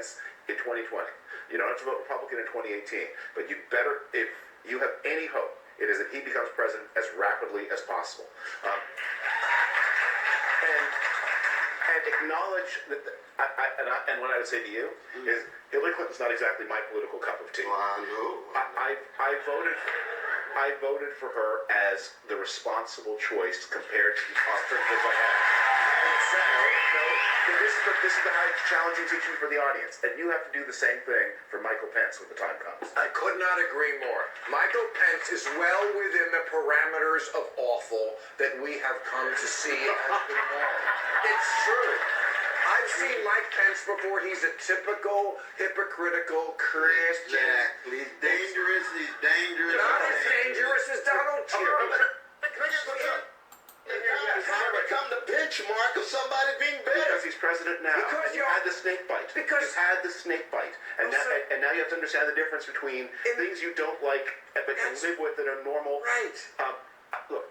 Pence in 2020. You don't have to vote Republican in 2018, but you better, if you have any hope, it is that he becomes president as rapidly as possible. And acknowledge that, and what I would say to you is Hillary Clinton's not exactly my political cup of tea. Well, I know. I voted for her as the responsible choice compared to the alternatives I had. No, this is the high challenging teaching for the audience, and you have to do the same thing for Michael Pence when the time comes. I could not agree more. Michael Pence is well within the parameters of awful that we have come to see as the norm. It's true. I've seen Mike Pence before. He's a typical hypocritical Christian. Exactly. He's dangerous. He's dangerous. Not as dangerous as Donald Trump. He's going to become the benchmark of somebody being better. Because he's president now. Because you had the snake bite. Because you had the snake bite. And now you have to understand the difference between things you don't like but can live with that are normal. Right. Look,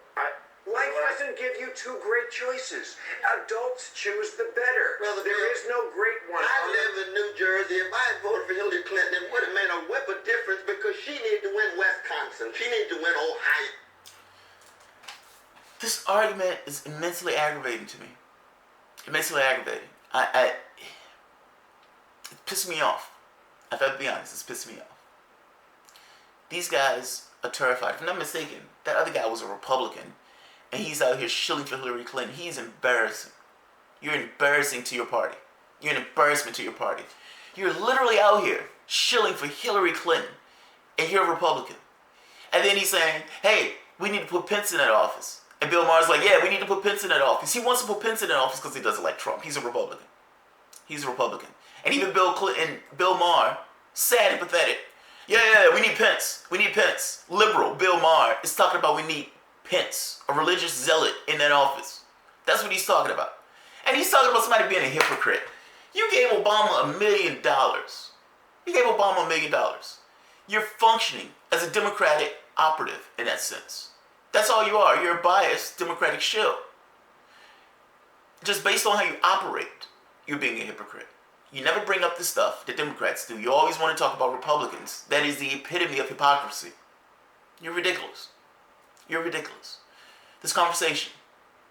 life doesn't give you two great choices. Adults choose the better. Brother, there is no great one. I live in New Jersey. If I had voted for Hillary Clinton, it would have made a whip of difference because she needed to win Wisconsin. She needed to win Ohio. This argument is immensely aggravating to me. Immensely aggravating. It pisses me off. If I have to be honest, it's pissing me off. These guys are terrified. If I'm not mistaken, that other guy was a Republican, and he's out here shilling for Hillary Clinton. He's embarrassing. You're embarrassing to your party. You're an embarrassment to your party. You're literally out here shilling for Hillary Clinton, and you're a Republican. And then he's saying, hey, we need to put Pence in that office. And Bill Maher's like, yeah, we need to put Pence in that office. He wants to put Pence in that office because he doesn't like Trump. He's a Republican. He's a Republican. And even Bill Maher, sad and pathetic. Yeah, we need Pence. We need Pence. Liberal Bill Maher is talking about we need Pence, a religious zealot in that office. That's what he's talking about. And he's talking about somebody being a hypocrite. You gave Obama $1 million. You gave Obama $1 million. You're functioning as a Democratic operative in that sense. That's all you are. You're a biased Democratic shill. Just based on how you operate, you're being a hypocrite. You never bring up the stuff that Democrats do. You always want to talk about Republicans. That is the epitome of hypocrisy. You're ridiculous. You're ridiculous. This conversation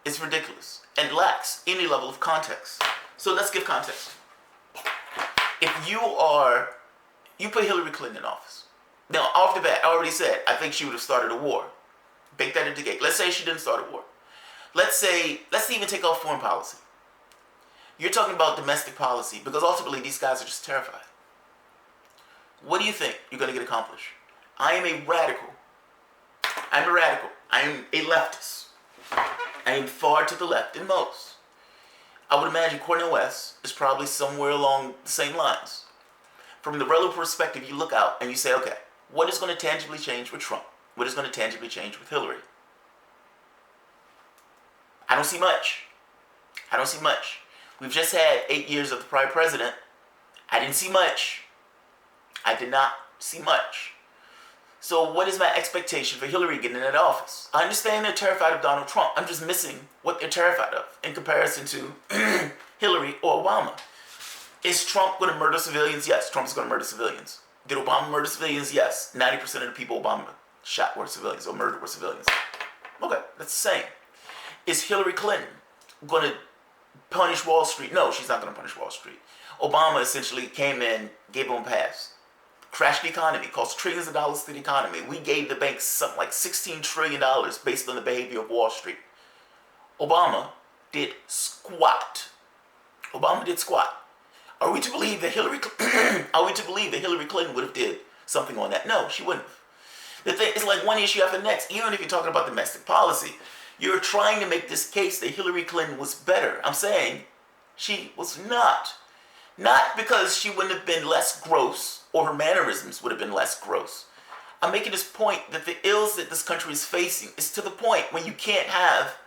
is ridiculous and lacks any level of context. So let's give context. If you put Hillary Clinton in office. Now, off the bat, I already said, I think she would have started a war. Bake that into cake. Let's say she didn't start a war. Let's even take off foreign policy. You're talking about domestic policy because ultimately these guys are just terrified. What do you think you're going to get accomplished? I am a radical. I'm a radical. I am a leftist. I am far to the left in most. I would imagine Cornell West is probably somewhere along the same lines. From the relative perspective, you look out and you say, okay, what is going to tangibly change with Trump? What is going to tangibly change with Hillary? I don't see much. I don't see much. We've just had 8 years of the prior president. I didn't see much. I did not see much. So what is my expectation for Hillary getting in that office? I understand they're terrified of Donald Trump. I'm just missing what they're terrified of in comparison to Hillary or Obama. Is Trump going to murder civilians? Yes, Trump is going to murder civilians. Did Obama murder civilians? Yes. 90% of the people Obama shot were civilians or murdered were civilians. Okay, that's the same. Is Hillary Clinton going to punish Wall Street? No, she's not going to punish Wall Street. Obama essentially came in, gave him a pass. Crashed the economy, cost trillions of dollars to the economy. We gave the banks something like $16 trillion based on the behavior of Wall Street. Obama did squat. Obama did squat. Are we to believe that Hillary Clinton would have did something on that? No, she wouldn't have. The thing is like one issue after the next. Even if you're talking about domestic policy, you're trying to make this case that Hillary Clinton was better. I'm saying she was not. Not because she wouldn't have been less gross or her mannerisms would have been less gross. I'm making this point that the ills that this country is facing is to the point when you can't have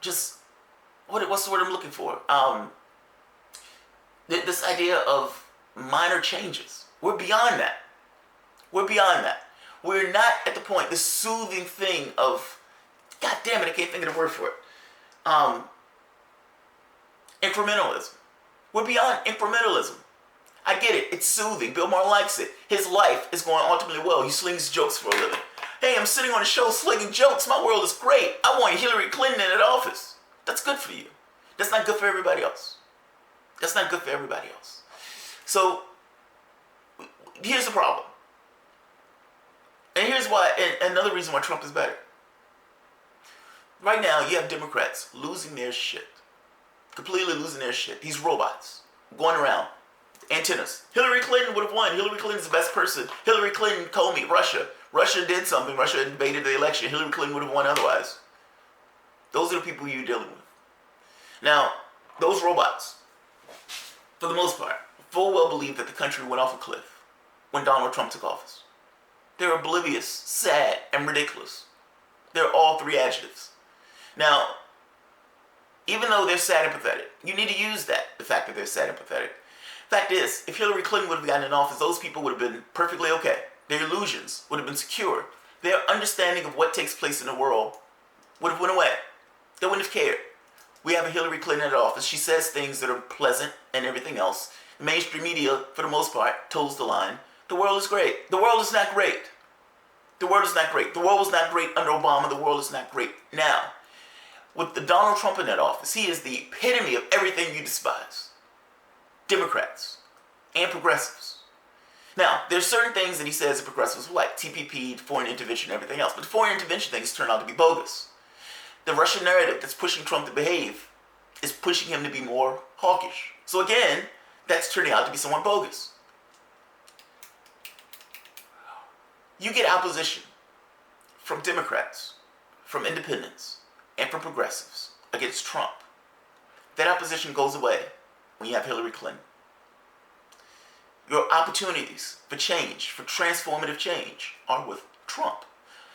just, what's the word I'm looking for? This idea of minor changes. We're beyond that. We're beyond that. We're not at the point, the soothing thing of, God damn it, I can't think of the word for it. Incrementalism. We're beyond incrementalism. I get it. It's soothing. Bill Maher likes it. His life is going ultimately well. He slings jokes for a living. Hey, I'm sitting on a show slinging jokes. My world is great. I want Hillary Clinton in office. That's good for you. That's not good for everybody else. That's not good for everybody else. So, here's the problem. And here's why, and another reason why Trump is better. Right now, you have Democrats losing their shit. Completely losing their shit. These robots going around. Antennas. Hillary Clinton would have won. Hillary Clinton's the best person. Hillary Clinton told me Russia. Russia did something. Russia invaded the election. Hillary Clinton would have won otherwise. Those are the people you're dealing with. Now, those robots, for the most part, full well believe that the country went off a cliff when Donald Trump took office. They're oblivious, sad, and ridiculous. They're all three adjectives. Now, even though they're sad and pathetic, you need to use that, the fact that they're sad and pathetic. Fact is, if Hillary Clinton would have gotten in office, those people would have been perfectly okay. Their illusions would have been secure. Their understanding of what takes place in the world would have went away. They wouldn't have cared. We have a Hillary Clinton in office. She says things that are pleasant and everything else. The mainstream media, for the most part, toes the line. The world is great. The world is not great. The world is not great. The world was not great under Obama. The world is not great now. With the Donald Trump in that office, he is the epitome of everything you despise. Democrats and progressives. Now, there's certain things that he says that progressives like TPP, foreign intervention, and everything else. But the foreign intervention things turn out to be bogus. The Russian narrative that's pushing Trump to behave is pushing him to be more hawkish. So again, that's turning out to be somewhat bogus. You get opposition from Democrats, from independents, and from progressives against Trump. That opposition goes away when you have Hillary Clinton. Your opportunities for change, for transformative change, are with Trump.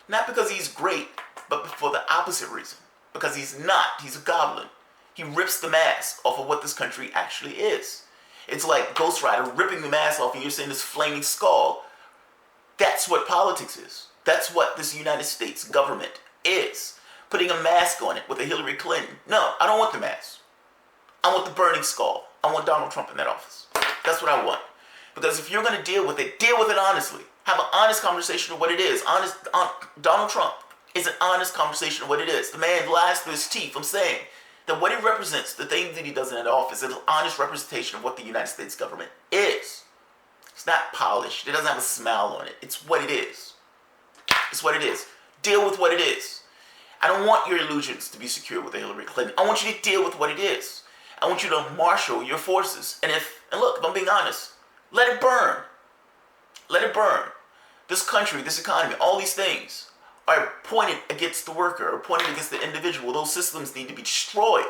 Not because he's great, but for the opposite reason. Because he's not. He's a goblin. He rips the mask off of what this country actually is. It's like Ghost Rider ripping the mask off and you're seeing this flaming skull. That's what politics is. That's what this United States government is. Putting a mask on it with a Hillary Clinton. No, I don't want the mask. I want the burning skull. I want Donald Trump in that office. That's what I want. Because if you're going to deal with it honestly. Have an honest conversation of what it is. Donald Trump is an honest conversation of what it is. The man lies through his teeth. I'm saying that what he represents, the things that he does in that office, is an honest representation of what the United States government is. It's not polished. It doesn't have a smile on it. It's what it is. It's what it is. Deal with what it is. I don't want your illusions to be secure with Hillary Clinton. I want you to deal with what it is. I want you to marshal your forces. And look, if I'm being honest, let it burn. Let it burn. This country, this economy, all these things are pointed against the worker or pointed against the individual. Those systems need to be destroyed.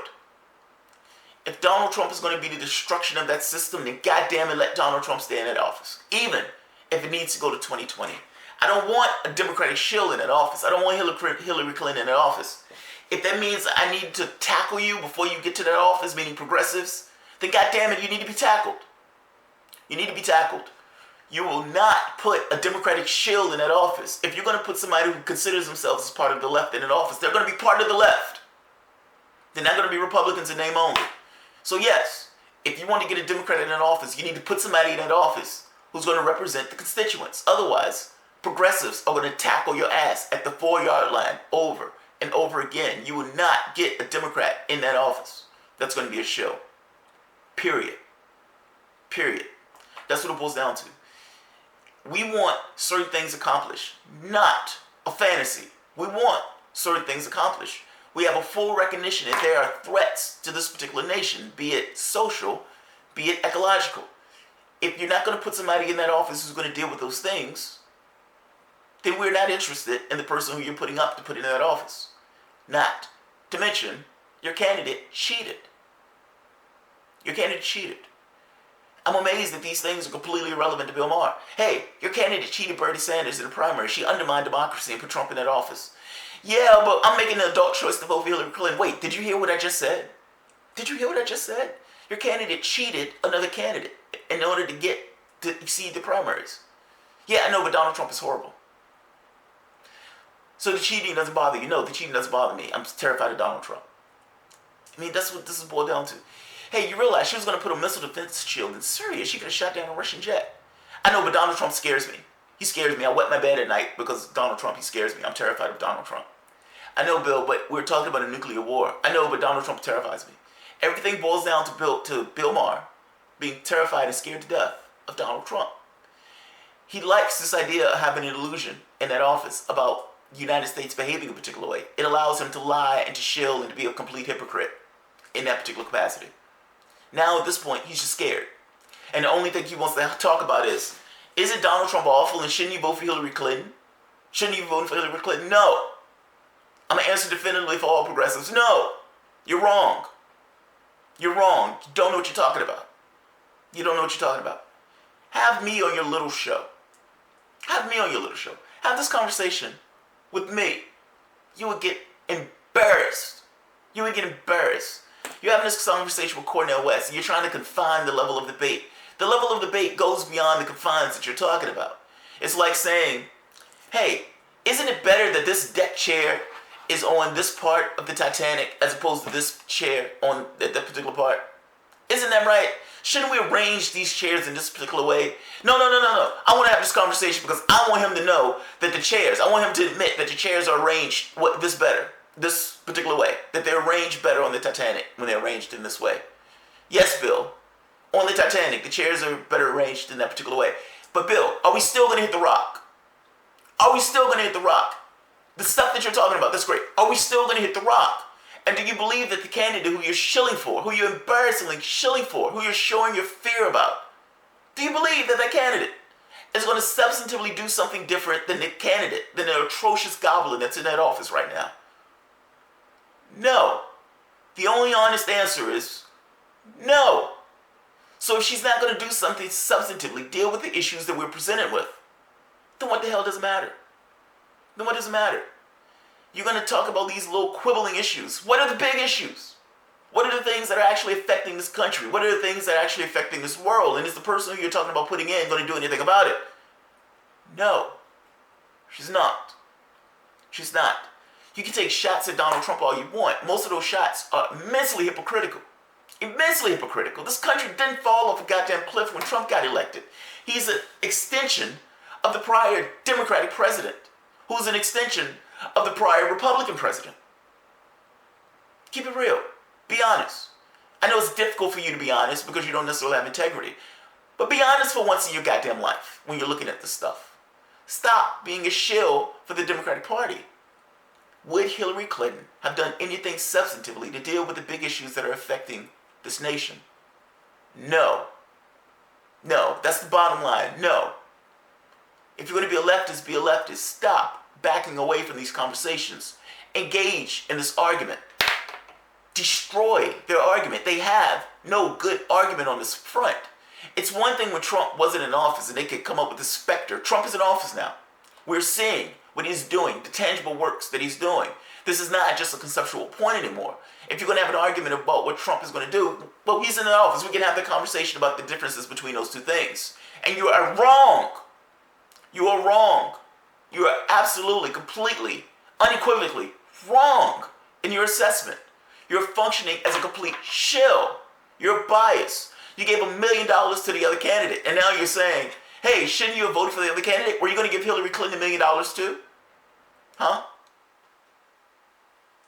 If Donald Trump is going to be the destruction of that system, then goddamn it, let Donald Trump stay in that office. Even if it needs to go to 2020. I don't want a Democratic shill in that office. I don't want Hillary Clinton in that office. If that means I need to tackle you before you get to that office, meaning progressives, then goddamn it, you need to be tackled. You need to be tackled. You will not put a Democratic shield in that office. If you're going to put somebody who considers themselves as part of the left in an office, they're going to be part of the left. They're not going to be Republicans in name only. So yes, if you want to get a Democrat in an office, you need to put somebody in that office who's going to represent the constituents. Otherwise, progressives are going to tackle your ass at the 4-yard line over and over again. You will not get a Democrat in that office. That's going to be a show. Period. Period. That's what it boils down to. We want certain things accomplished, not a fantasy. We want certain things accomplished. We have a full recognition that there are threats to this particular nation, be it social, be it ecological. If you're not going to put somebody in that office who's going to deal with those things, then we're not interested in the person who you're putting up to put in that office. Not to mention, your candidate cheated. Your candidate cheated. I'm amazed that these things are completely irrelevant to Bill Maher. Hey, your candidate cheated Bernie Sanders in the primary. She undermined democracy and put Trump in that office. Yeah, but I'm making an adult choice to vote for Hillary Clinton. Wait, did you hear what I just said? Did you hear what I just said? Your candidate cheated another candidate in order to exceed the primaries. Yeah, I know, but Donald Trump is horrible. So the cheating doesn't bother you. No, the cheating doesn't bother me. I'm terrified of Donald Trump. I mean, that's what this is boiled down to. Hey, you realize she was going to put a missile defense shield in Syria. She could have shot down a Russian jet. I know, but Donald Trump scares me. He scares me. I wet my bed at night because Donald Trump, he scares me. I'm terrified of Donald Trump. I know, Bill, but we're talking about a nuclear war. I know, but Donald Trump terrifies me. Everything boils down to Bill Maher being terrified and scared to death of Donald Trump. He likes this idea of having an illusion in that office about the United States behaving a particular way. It allows him to lie and to shill and to be a complete hypocrite in that particular capacity. Now at this point, he's just scared. And the only thing he wants to talk about is it Donald Trump awful and shouldn't you vote for Hillary Clinton? Shouldn't you vote for Hillary Clinton? No. I'm going to answer definitively for all progressives. No. You're wrong. You're wrong. You don't know what you're talking about. You don't know what you're talking about. Have me on your little show. Have me on your little show. Have this conversation with me. You would get embarrassed. You would get embarrassed. You're having this conversation with Cornell West and you're trying to confine the level of debate. The level of debate goes beyond the confines that you're talking about. It's like saying, hey, isn't it better that this deck chair is on this part of the Titanic as opposed to this chair on that particular part? Isn't that right? Shouldn't we arrange these chairs in this particular way? No. I want to have this conversation because I want him to know that the chairs, I want him to admit that the chairs are arranged this particular way. That they're arranged better on the Titanic when they're arranged in this way. Yes, Bill. On the Titanic, the chairs are better arranged in that particular way. But Bill, are we still going to hit the rock? Are we still going to hit the rock? The stuff that you're talking about, that's great. Are we still going to hit the rock? And do you believe that the candidate who you're shilling for, who you're embarrassingly shilling for, who you're showing your fear about, do you believe that that candidate is going to substantively do something different than the candidate, than the atrocious goblin that's in that office right now? No. The only honest answer is no. So if she's not going to do something substantively, deal with the issues that we're presented with, then what the hell does it matter? Then what does it matter? You're going to talk about these little quibbling issues. What are the big issues? What are the things that are actually affecting this country? What are the things that are actually affecting this world? And is the person who you're talking about putting in going to do anything about it? No. She's not. She's not. You can take shots at Donald Trump all you want. Most of those shots are immensely hypocritical. Immensely hypocritical. This country didn't fall off a goddamn cliff when Trump got elected. He's an extension of the prior Democratic president, who's an extension of the prior Republican president. Keep it real. Be honest. I know it's difficult for you to be honest because you don't necessarily have integrity. But be honest for once in your goddamn life when you're looking at this stuff. Stop being a shill for the Democratic Party. Would Hillary Clinton have done anything substantively to deal with the big issues that are affecting this nation? No. No. That's the bottom line. No. If you're going to be a leftist, be a leftist. Stop backing away from these conversations. Engage in this argument. Destroy their argument. They have no good argument on this front. It's one thing when Trump wasn't in office and they could come up with a specter. Trump is in office now. We're seeing what he's doing, the tangible works that he's doing. This is not just a conceptual point anymore. If you're going to have an argument about what Trump is going to do, well, he's in the office. We can have the conversation about the differences between those two things. And you are wrong. You are wrong. You are absolutely, completely, unequivocally wrong in your assessment. You're functioning as a complete shill. You're biased. You gave $1 million to the other candidate, and now you're saying, hey, shouldn't you have voted for the other candidate? Were you going to give Hillary Clinton $1 million too? Huh?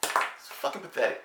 It's fucking pathetic.